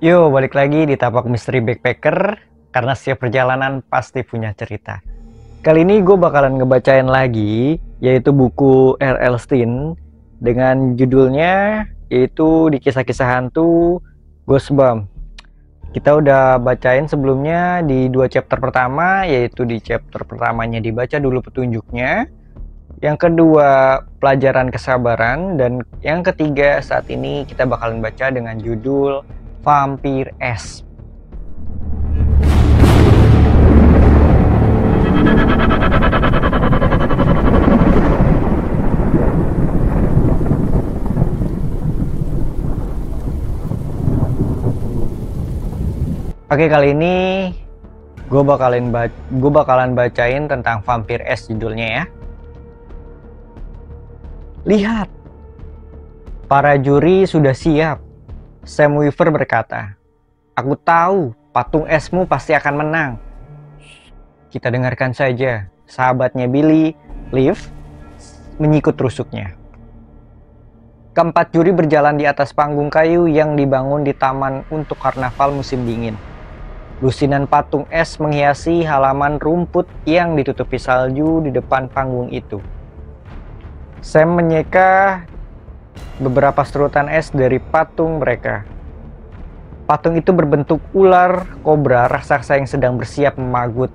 Yo, balik lagi di Tapak Misteri Backpacker, karena setiap perjalanan pasti punya cerita. Kali ini gue bakalan ngebacain lagi, yaitu buku R.L. Stine dengan judulnya yaitu di kisah-kisah hantu Ghostbump. Kita udah bacain sebelumnya di 2 chapter pertama, yaitu di chapter pertamanya dibaca dulu petunjuknya, yang kedua pelajaran kesabaran, dan yang ketiga saat ini kita bakalan baca dengan judul Vampire S. Oke, kali ini gue bakalan bacain tentang Vampire S judulnya ya. Lihat, para juri sudah siap. Sam Weaver berkata, "Aku tahu patung esmu pasti akan menang." Kita dengarkan saja, sahabatnya Billy, Liv, menyikut rusuknya. Keempat juri berjalan di atas panggung kayu yang dibangun di taman untuk karnaval musim dingin. Lusinan patung es menghiasi halaman rumput yang ditutupi salju di depan panggung itu. Sam menyeka beberapa serutan es dari patung mereka. Patung itu berbentuk ular kobra raksasa yang sedang bersiap memagut.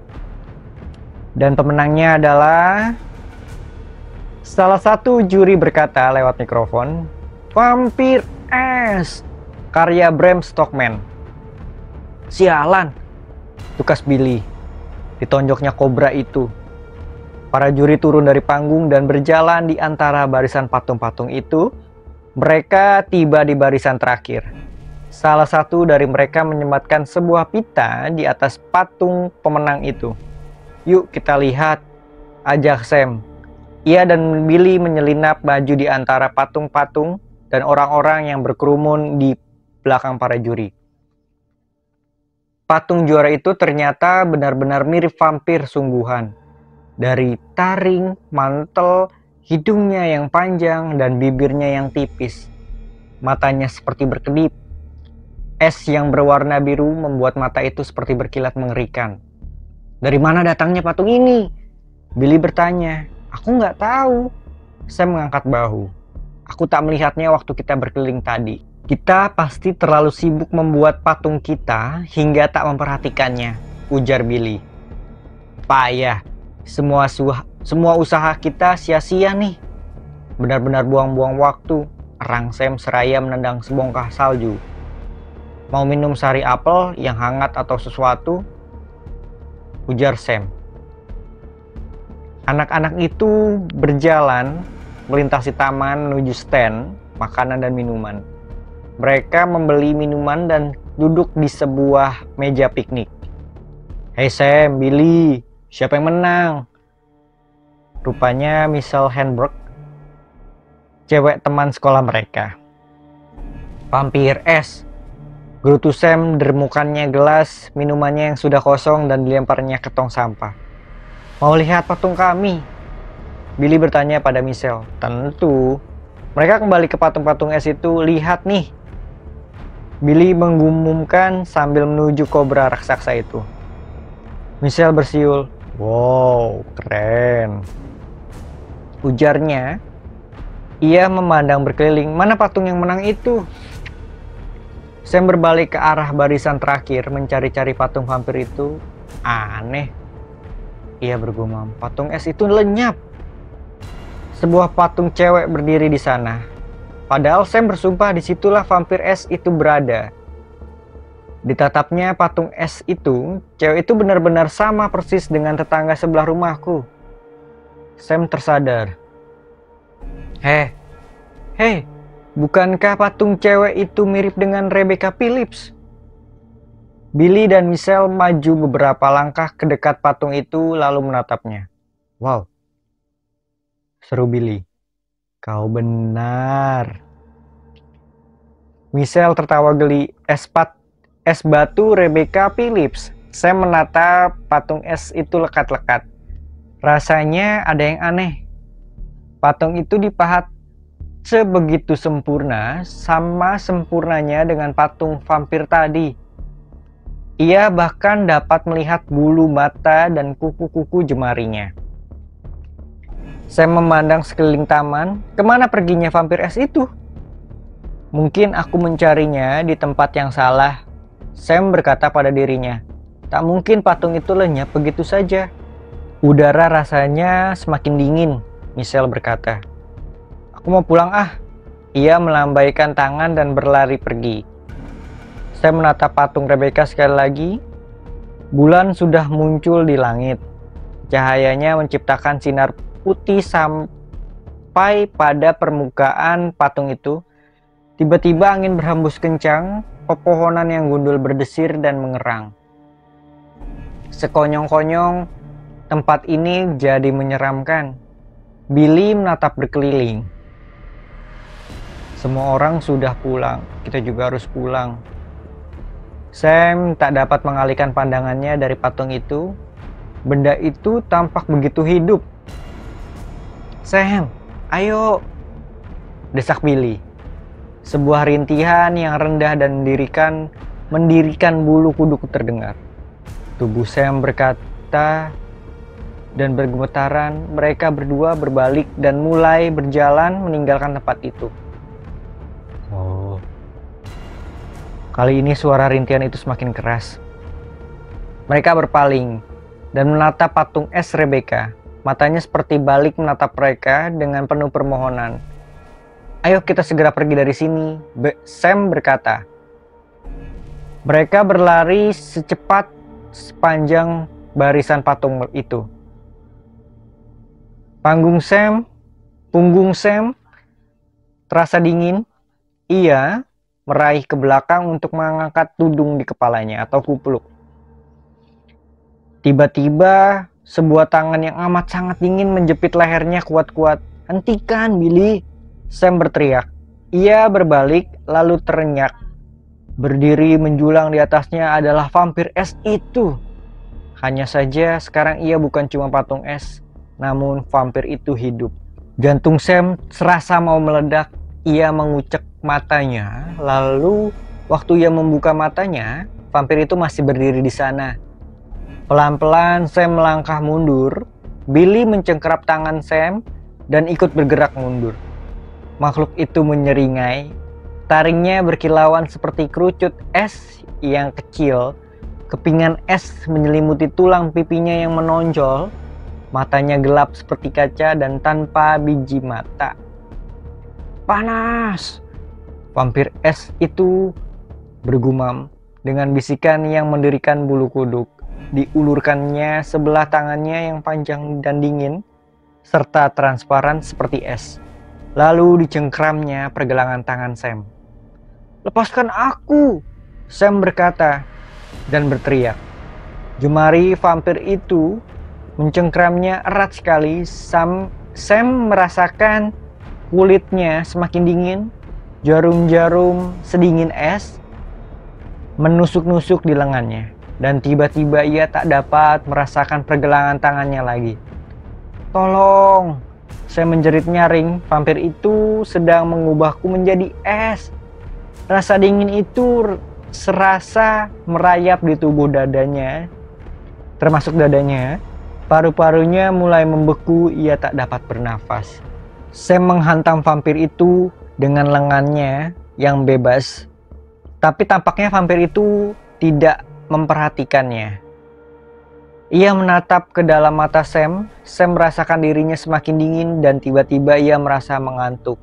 Dan pemenangnya adalah salah satu juri berkata lewat mikrofon, "Vampire S, karya Bram Stokerman." "Sialan," tukas Billy. Ditonjoknya kobra itu. Para juri turun dari panggung dan berjalan di antara barisan patung-patung itu. Mereka tiba di barisan terakhir. Salah satu dari mereka menyematkan sebuah pita di atas patung pemenang itu. "Yuk kita lihat," ajak Sam. Ia dan Billy menyelinap maju di antara patung-patung dan orang-orang yang berkerumun di belakang para juri. Patung juara itu ternyata benar-benar mirip vampir sungguhan. Dari taring, mantel, hidungnya yang panjang dan bibirnya yang tipis. Matanya seperti berkedip. Es yang berwarna biru membuat mata itu seperti berkilat mengerikan. "Dari mana datangnya patung ini?" Billy bertanya. "Aku nggak tahu." Sam mengangkat bahu. "Aku tak melihatnya waktu kita berkeliling tadi." "Kita pasti terlalu sibuk membuat patung kita hingga tak memperhatikannya," ujar Billy. "Payah. Semua usaha kita sia-sia nih. Benar-benar buang-buang waktu," erang Sam seraya menendang sebongkah salju. "Mau minum sari apel yang hangat atau sesuatu?" ujar Sam. Anak-anak itu berjalan melintasi taman menuju stand makanan dan minuman. Mereka membeli minuman dan duduk di sebuah meja piknik. "Hei Sam, Billy, siapa yang menang?" Rupanya Michelle Henberg, cewek teman sekolah mereka. "Vampire S," gerutu Sam, dermukannya gelas minumannya yang sudah kosong dan dilemparnya ke tong sampah. "Mau lihat patung kami?" Billy bertanya pada Michelle. "Tentu." Mereka kembali ke patung-patung es itu. "Lihat nih," Billy menggumumkan sambil menuju kobra raksasa itu. Michelle bersiul. "Wow, keren," ujarnya. Ia memandang berkeliling. "Mana patung yang menang itu?" Sam berbalik ke arah barisan terakhir mencari-cari patung vampir itu. "Aneh," ia bergumam. "Patung es itu lenyap." Sebuah patung cewek berdiri di sana. Padahal Sam bersumpah disitulah vampir es itu berada. Ditatapnya patung es itu, cewek itu benar-benar sama persis dengan tetangga sebelah rumahku. Sam tersadar. Hei, bukankah patung cewek itu mirip dengan Rebecca Phillips?" Billy dan Michelle maju beberapa langkah ke dekat patung itu lalu menatapnya. "Wow," seru Billy. "Kau benar." Michelle tertawa geli. Es batu Rebecca Phillips." Sam menatap patung es itu lekat-lekat. Rasanya ada yang aneh. Patung itu dipahat sebegitu sempurna, sama sempurnanya dengan patung vampir tadi. Ia bahkan dapat melihat bulu mata dan kuku-kuku jemarinya. Sam memandang sekeliling taman. Kemana perginya vampir es itu? Mungkin aku mencarinya di tempat yang salah. Sam berkata pada dirinya. Tak mungkin patung itu lenyap begitu saja. Udara rasanya semakin dingin, Michelle berkata. Aku mau pulang ah. Ia melambaikan tangan dan berlari pergi. Saya menatap patung Rebecca sekali lagi. Bulan sudah muncul di langit. Cahayanya menciptakan sinar putih sampai pada permukaan patung itu. Tiba-tiba angin berhembus kencang, pepohonan yang gundul berdesir dan mengerang. Sekonyong-konyong, tempat ini jadi menyeramkan. Billy menatap berkeliling. Semua orang sudah pulang, kita juga harus pulang. Sam tak dapat mengalihkan pandangannya dari patung itu. Benda itu tampak begitu hidup. Sam, ayo, desak Billy. Sebuah rintihan yang rendah dan mendirikan bulu kuduku terdengar. Tubuh Sam berkata dan bergemetaran. Mereka berdua berbalik dan mulai berjalan meninggalkan tempat itu. Oh. Kali ini suara rintihan itu semakin keras. Mereka berpaling dan menatap patung es Rebecca. Matanya seperti balik menatap mereka dengan penuh permohonan. Ayo kita segera pergi dari sini, Sam berkata. Mereka berlari secepat sepanjang barisan patung itu. Punggung Sam terasa dingin. Ia meraih ke belakang untuk mengangkat tudung di kepalanya atau kupluk. Tiba-tiba sebuah tangan yang amat sangat dingin menjepit lehernya kuat-kuat. Hentikan, Billy! Sam berteriak. Ia berbalik lalu terenyak. Berdiri menjulang di atasnya adalah vampir es itu. Hanya saja sekarang ia bukan cuma patung es, namun vampir itu hidup. Jantung Sam serasa mau meledak. Ia mengucek matanya, lalu waktu ia membuka matanya, vampir itu masih berdiri di sana. Pelan-pelan Sam melangkah mundur. Billy mencengkerap tangan Sam dan ikut bergerak mundur. Makhluk itu menyeringai. Taringnya berkilauan seperti kerucut es yang kecil. Kepingan es menyelimuti tulang pipinya yang menonjol. Matanya gelap seperti kaca dan tanpa biji mata. Panas! Vampir es itu bergumam dengan bisikan yang mendirikan bulu kuduk. Diulurkannya sebelah tangannya yang panjang dan dingin, serta transparan seperti es. Lalu dicengkramnya pergelangan tangan Sam. Lepaskan aku! Sam berkata dan berteriak. Jemari vampir itu mencengkramnya erat sekali. Sam merasakan kulitnya semakin dingin. Jarum-jarum sedingin es menusuk-nusuk di lengannya. Dan tiba-tiba ia tak dapat merasakan pergelangan tangannya lagi. Tolong! Saya menjerit nyaring. Vampir itu sedang mengubahku menjadi es. Rasa dingin itu serasa merayap di tubuh dadanya, termasuk dadanya. Paru-parunya mulai membeku. Ia tak dapat bernafas. Sam menghantam vampir itu dengan lengannya yang bebas. Tapi tampaknya vampir itu tidak memperhatikannya. Ia menatap ke dalam mata Sam. Sam merasakan dirinya semakin dingin dan tiba-tiba ia merasa mengantuk.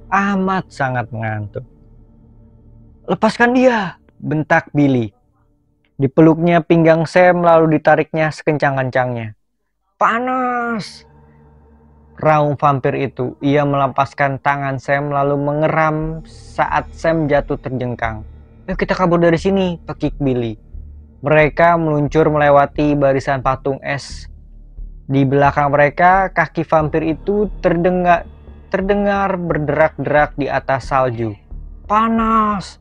Amat sangat mengantuk. Lepaskan dia! Bentak Billy. Dipeluknya pinggang Sam lalu ditariknya sekencang-kencangnya. Panas! Raung vampir itu. Ia melepaskan tangan Sam lalu mengeram saat Sam jatuh terjengkang. Ayo kita kabur dari sini, pekik Billy. Mereka meluncur melewati barisan patung es. Di belakang mereka, kaki vampir itu terdengar berderak-derak di atas salju. Panas!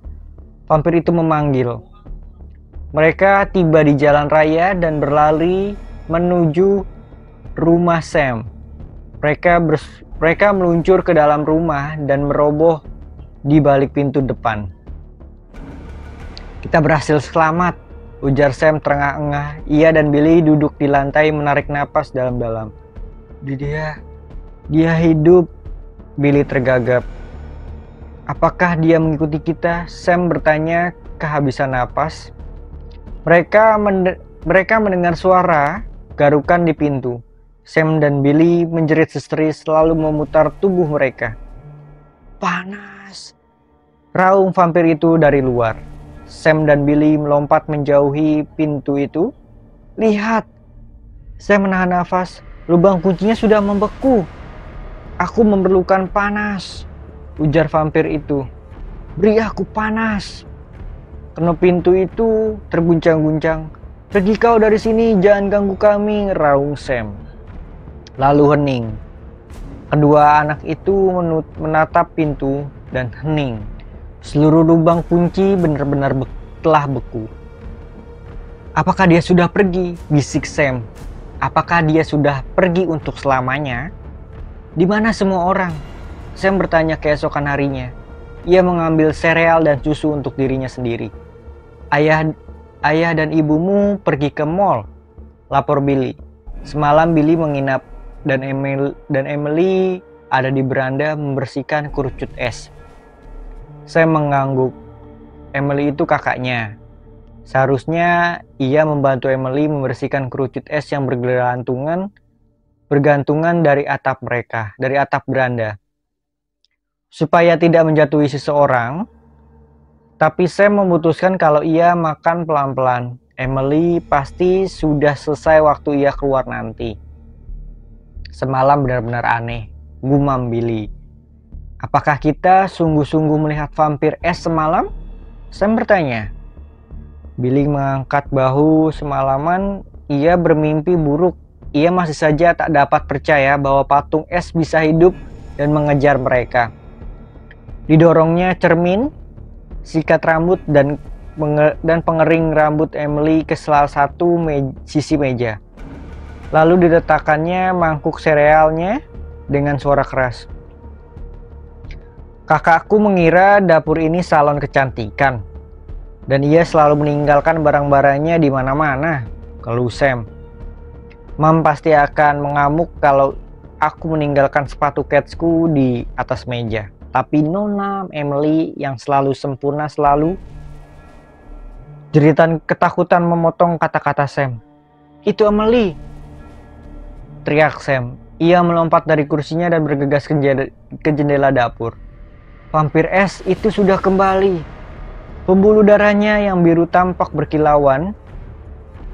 Vampir itu memanggil. Mereka tiba di jalan raya dan berlari menuju rumah Sam. Mereka Mereka meluncur ke dalam rumah dan meroboh di balik pintu depan. "Kita berhasil selamat," ujar Sam terengah-engah. Ia dan Billy duduk di lantai menarik napas dalam-dalam. Dia hidup," Billy tergagap. "Apakah dia mengikuti kita?" Sam bertanya kehabisan napas. Mereka mendengar suara garukan di pintu. Sam dan Billy menjerit histeris selalu memutar tubuh mereka. "Panas!" raung vampir itu dari luar. Sam dan Billy melompat menjauhi pintu itu. "Lihat!" Sam menahan nafas. "Lubang kuncinya sudah membeku." "Aku memerlukan panas," ujar vampir itu. "Beri aku panas." Kenop pintu itu terguncang-guncang. "Pergi kau dari sini, jangan ganggu kami," raung Sam. Lalu hening. Kedua anak itu menatap pintu dan hening. Seluruh lubang kunci benar-benar telah beku. "Apakah dia sudah pergi?" bisik Sam. "Apakah dia sudah pergi untuk selamanya?" "Di mana semua orang?" Sam bertanya keesokan harinya. Ia mengambil sereal dan susu untuk dirinya sendiri. Ayah dan ibumu pergi ke mall," lapor Billy. "Semalam Billy menginap dan Emily ada di beranda membersihkan kerucut es." Sam mengangguk. Emily itu kakaknya. Seharusnya ia membantu Emily membersihkan kerucut es yang bergantungan dari atap beranda. Supaya tidak menjatuhi seseorang, tapi Sam memutuskan kalau ia makan pelan-pelan. Emily pasti sudah selesai waktu ia keluar nanti. "Semalam benar-benar aneh," gumam Billy. "Apakah kita sungguh-sungguh melihat vampir es semalam?" Sam bertanya. Billy mengangkat bahu. Semalaman ia bermimpi buruk. Ia masih saja tak dapat percaya bahwa patung es bisa hidup dan mengejar mereka. Didorongnya cermin, sikat rambut dan pengering rambut Emily ke salah satu sisi meja. Lalu diletakkannya mangkuk serealnya dengan suara keras. "Kakakku mengira dapur ini salon kecantikan, dan ia selalu meninggalkan barang-barangnya di mana-mana," keluh Sam. "Mam pasti akan mengamuk kalau aku meninggalkan sepatu ketsku di atas meja. Tapi Nona Emily yang selalu sempurna selalu..." Jeritan ketakutan memotong kata-kata Sam. "Itu Emily!" teriak Sam. Ia melompat dari kursinya dan bergegas ke jendela dapur. Vampir es itu sudah kembali. Pembuluh darahnya yang biru tampak berkilauan.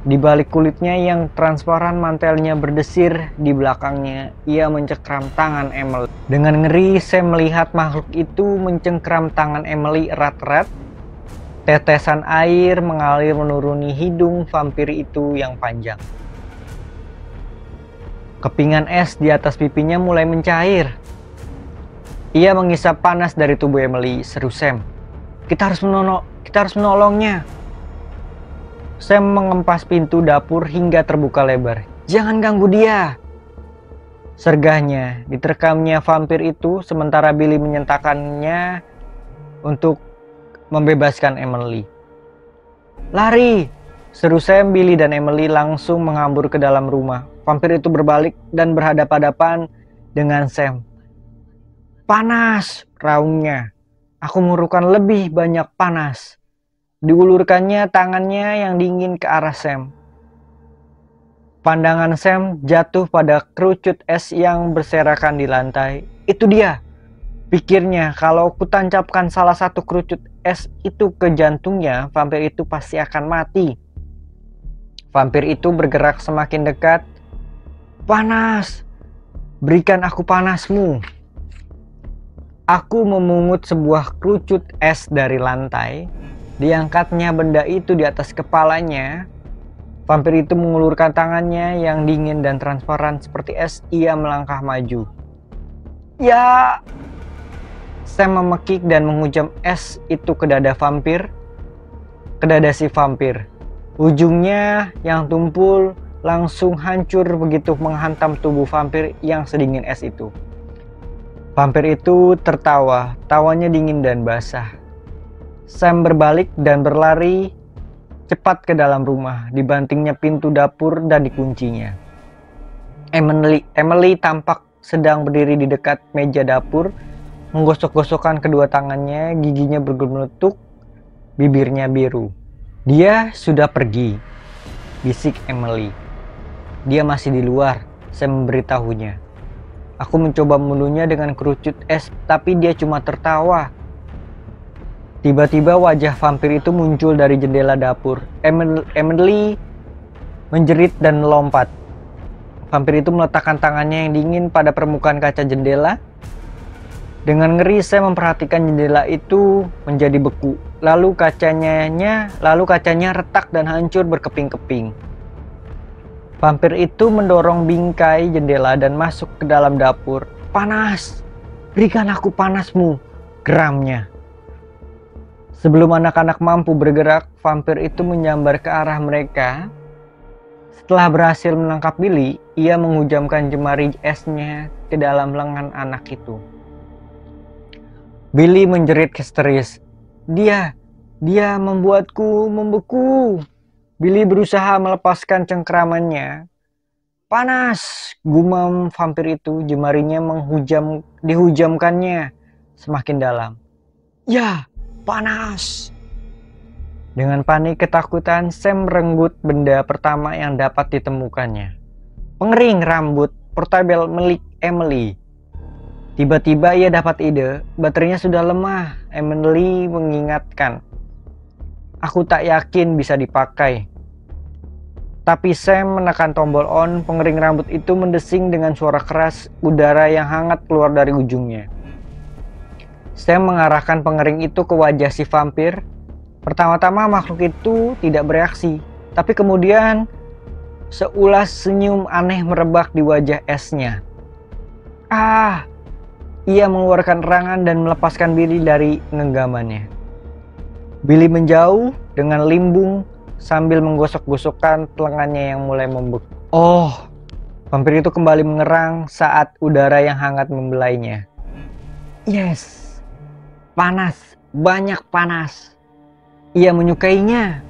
Di balik kulitnya yang transparan, mantelnya berdesir di belakangnya. Ia mencengkram tangan Emily. Dengan ngeri, Sam melihat makhluk itu mencengkram tangan Emily erat-erat. Tetesan air mengalir menuruni hidung vampir itu yang panjang. Kepingan es di atas pipinya mulai mencair. Ia mengisap panas dari tubuh Emily, seru Sam. Kita harus menolongnya." Sam mengempas pintu dapur hingga terbuka lebar. "Jangan ganggu dia," sergahnya. Diterkamnya vampir itu sementara Billy menyentakkannya untuk membebaskan Emily. "Lari!" seru Sam. Billy dan Emily langsung menghambur ke dalam rumah. Vampir itu berbalik dan berhadapan-hadapan dengan Sam. "Panas!" raungnya. "Aku memerlukan lebih banyak panas." Diulurkannya tangannya yang dingin ke arah Sam. Pandangan Sam jatuh pada kerucut es yang berserakan di lantai. "Itu dia," pikirnya. "Kalau kutancapkan salah satu kerucut es itu ke jantungnya, vampir itu pasti akan mati." Vampir itu bergerak semakin dekat. "Panas! Berikan aku panasmu." Aku memungut sebuah kerucut es dari lantai. Diangkatnya benda itu di atas kepalanya. Vampir itu mengulurkan tangannya yang dingin dan transparan seperti es. Ia melangkah maju. "Ya!" Sam memekik dan menghujam es itu ke dada si vampir. Ujungnya yang tumpul langsung hancur begitu menghantam tubuh vampir yang sedingin es itu. Vampir itu tertawa, tawanya dingin dan basah. Sam berbalik dan berlari cepat ke dalam rumah, dibantingnya pintu dapur dan dikuncinya. Emily tampak sedang berdiri di dekat meja dapur, menggosok-gosokkan kedua tangannya, giginya bergemetuk, bibirnya biru. Dia sudah pergi, bisik Emily. Dia masih di luar, saya memberitahunya. Aku mencoba membunuhnya dengan kerucut es, tapi dia cuma tertawa. Tiba-tiba wajah vampir itu muncul dari jendela dapur. Emily menjerit dan melompat. Vampir itu meletakkan tangannya yang dingin pada permukaan kaca jendela. Dengan ngeri saya memperhatikan jendela itu menjadi beku. Lalu kacanya retak dan hancur berkeping-keping. Vampir itu mendorong bingkai jendela dan masuk ke dalam dapur. "Panas! Berikan aku panasmu!" geramnya. Sebelum anak-anak mampu bergerak, vampir itu menyambar ke arah mereka. Setelah berhasil menangkap Billy, ia menghujamkan jemari esnya ke dalam lengan anak itu. Billy menjerit histeris. Dia membuatku membeku." Billy berusaha melepaskan cengkeramannya. "Panas!" gumam vampir itu, jemarinya dihujamkannya semakin dalam. "Ya, panas!" Dengan panik ketakutan, Sam merenggut benda pertama yang dapat ditemukannya. Pengering rambut portabel milik Emily. Tiba-tiba ia dapat ide, baterainya sudah lemah. Emily mengingatkan, "Aku tak yakin bisa dipakai." Tapi Sam menekan tombol on, pengering rambut itu mendesing dengan suara keras, udara yang hangat keluar dari ujungnya. Sam mengarahkan pengering itu ke wajah si vampir. Pertama-tama makhluk itu tidak bereaksi, tapi kemudian seulas senyum aneh merebak di wajah esnya. "Ah!" Ia mengeluarkan erangan dan melepaskan Billy dari genggamannya. Billy menjauh dengan limbung sambil menggosok-gosokkan lengannya yang mulai membeku. Oh, vampir itu kembali mengerang saat udara yang hangat membelainya. "Yes, panas, banyak panas. Ia menyukainya,"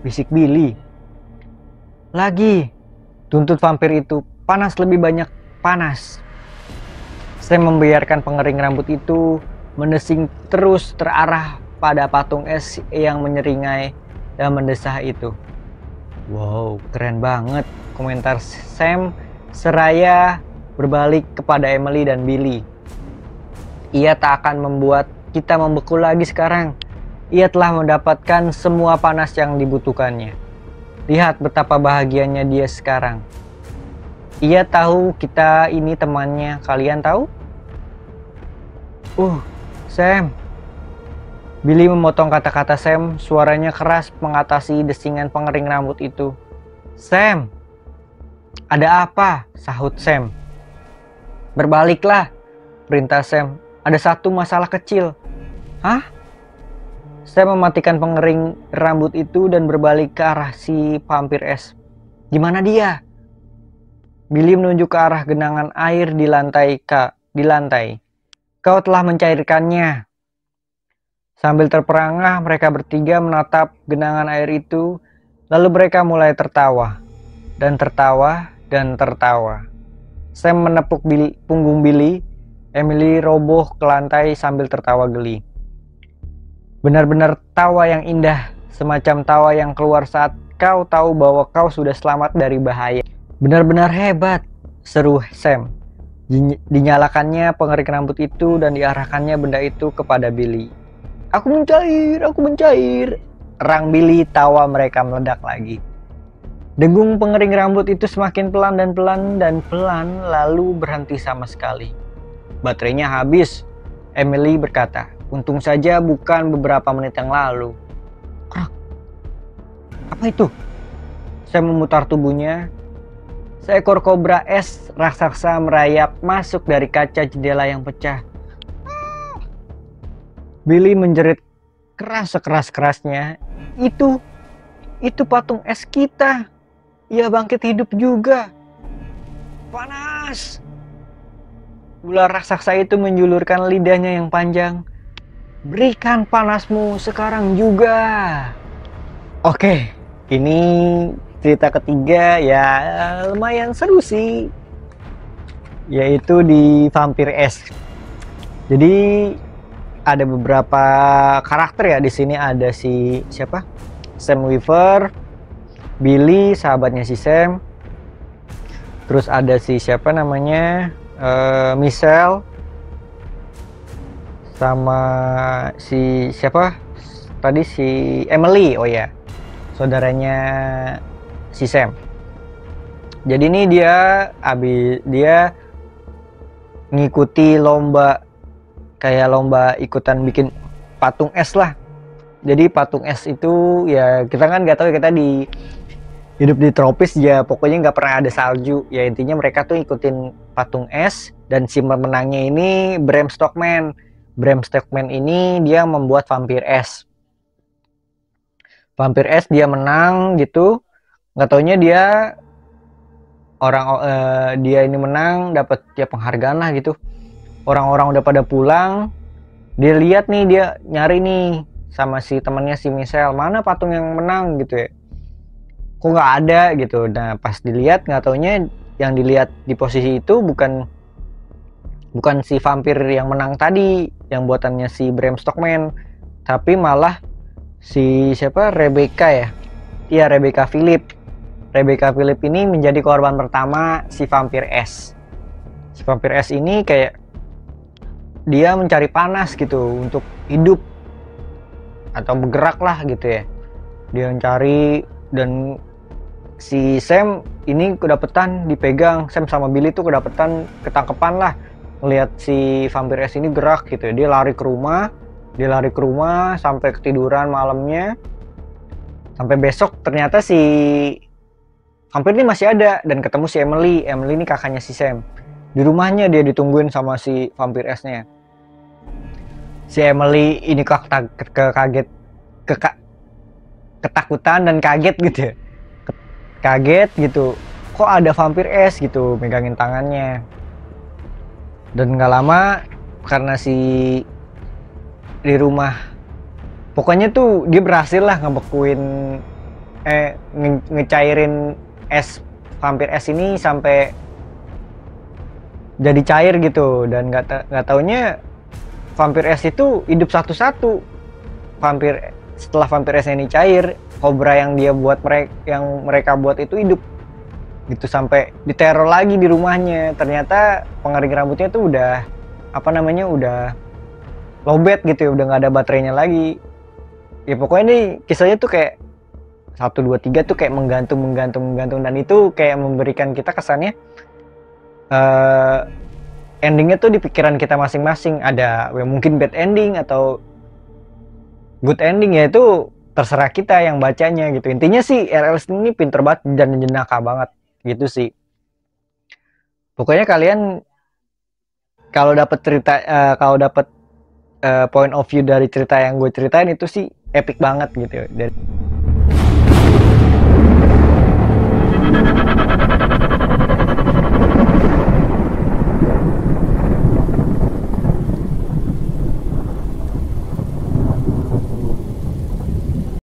bisik Billy. "Lagi," tuntut vampir itu, "panas, lebih banyak panas." Saya membiarkan pengering rambut itu mendesing terus terarah pada patung es yang menyeringai dan mendesah itu. "Wow, keren banget," komentar Sam seraya berbalik kepada Emily dan Billy. "Ia tak akan membuat kita membeku lagi sekarang. Ia telah mendapatkan semua panas yang dibutuhkannya. Lihat betapa bahagianya dia sekarang. Ia tahu kita ini temannya, kalian tahu?" Sam." Billy memotong kata-kata Sam, suaranya keras mengatasi desingan pengering rambut itu. "Sam, ada apa?" sahut Sam. "Berbaliklah," perintah Sam. "Ada satu masalah kecil." "Hah?" Sam mematikan pengering rambut itu dan berbalik ke arah si vampir es. "Gimana dia?" Billy menunjuk ke arah genangan air di lantai. "Kau telah mencairkannya." Sambil terperangah, mereka bertiga menatap genangan air itu, lalu mereka mulai tertawa, dan tertawa, dan tertawa. Sam menepuk punggung Billy, Emily roboh ke lantai sambil tertawa geli. Benar-benar tawa yang indah, semacam tawa yang keluar saat kau tahu bahwa kau sudah selamat dari bahaya. "Benar-benar hebat," seru Sam. Dinyalakannya pengering rambut itu dan diarahkannya benda itu kepada Billy. Aku mencair, erang Billy, tawa mereka meledak lagi. Dengung pengering rambut itu semakin pelan dan pelan, lalu berhenti sama sekali. "Baterainya habis," Emily berkata. "Untung saja bukan beberapa menit yang lalu." "Krak. Apa itu?" Saya memutar tubuhnya. Seekor kobra es raksasa merayap masuk dari kaca jendela yang pecah. Billy menjerit keras sekeras-kerasnya. Itu patung es kita. Ia bangkit hidup juga. Panas!" Ular raksasa itu menjulurkan lidahnya yang panjang. Berikan panasmu sekarang juga. Oke, ini cerita ketiga ya, lumayan seru sih. Yaitu di Vampir S. Jadi ada beberapa karakter ya di sini, ada si siapa? Sam Weaver, Billy sahabatnya si Sam. Terus ada si siapa namanya? Michelle, sama si siapa tadi, si Emily, oh ya, saudaranya si Sam. Jadi ini dia ngikuti lomba, kayak lomba ikutan bikin patung es lah. Jadi patung es itu ya, kita kan nggak tahu ya, kita hidup di tropis ya, pokoknya nggak pernah ada salju ya. Intinya mereka tuh ikutin patung es, dan si pemenangnya ini Bram Stokerman. Bram Stokerman ini dia membuat vampir es. Vampir es dia menang gitu, nggak taunya dia ini menang, dapat ya penghargaan lah gitu. Orang-orang udah pada pulang, dia lihat nih, dia nyari nih sama si temannya si Michelle, mana patung yang menang gitu ya, kok nggak ada gitu. Nah pas dilihat, nggak taunya yang dilihat di posisi itu bukan si vampir yang menang tadi, yang buatannya si Bram Stokerman, tapi malah si siapa, Rebecca ya, iya Rebecca Philip. Rebecca Philip ini menjadi korban pertama si vampir es. Si vampir es ini kayak dia mencari panas gitu untuk hidup atau bergerak lah gitu ya. Dia mencari, dan si Sam ini kedapetan dipegang, Sam sama Billy tuh kedapetan ketangkepan lah melihat si vampir es ini gerak gitu ya. Dia lari ke rumah sampai ketiduran malamnya, sampai besok ternyata si vampir ini masih ada, dan ketemu si Emily ini kakaknya si Sam. Di rumahnya dia ditungguin sama si vampir esnya. Si Emily ini ketakutan dan kaget gitu ya. Kaget gitu, kok ada vampir es gitu megangin tangannya. Dan nggak lama, karena di rumah, pokoknya tuh dia berhasil lah ngecairin es vampir es ini sampai jadi cair gitu. Dan nggak taunya vampir es itu hidup satu-satu. Setelah vampir es ini cair, kobra yang mereka buat itu hidup gitu, sampai diteror lagi di rumahnya. Ternyata pengering rambutnya tuh udah udah lowbat gitu ya, udah nggak ada baterainya lagi ya. Pokoknya nih kisahnya tuh kayak 1, 2, 3 tuh kayak menggantung, dan itu kayak memberikan kita kesannya endingnya tuh di pikiran kita masing-masing. Ada mungkin bad ending atau good ending, ya itu terserah kita yang bacanya gitu. Intinya sih R.L. Stine ini pinter banget dan jenaka banget gitu sih. Pokoknya kalian kalau dapat point of view dari cerita yang gue ceritain itu sih epic banget gitu.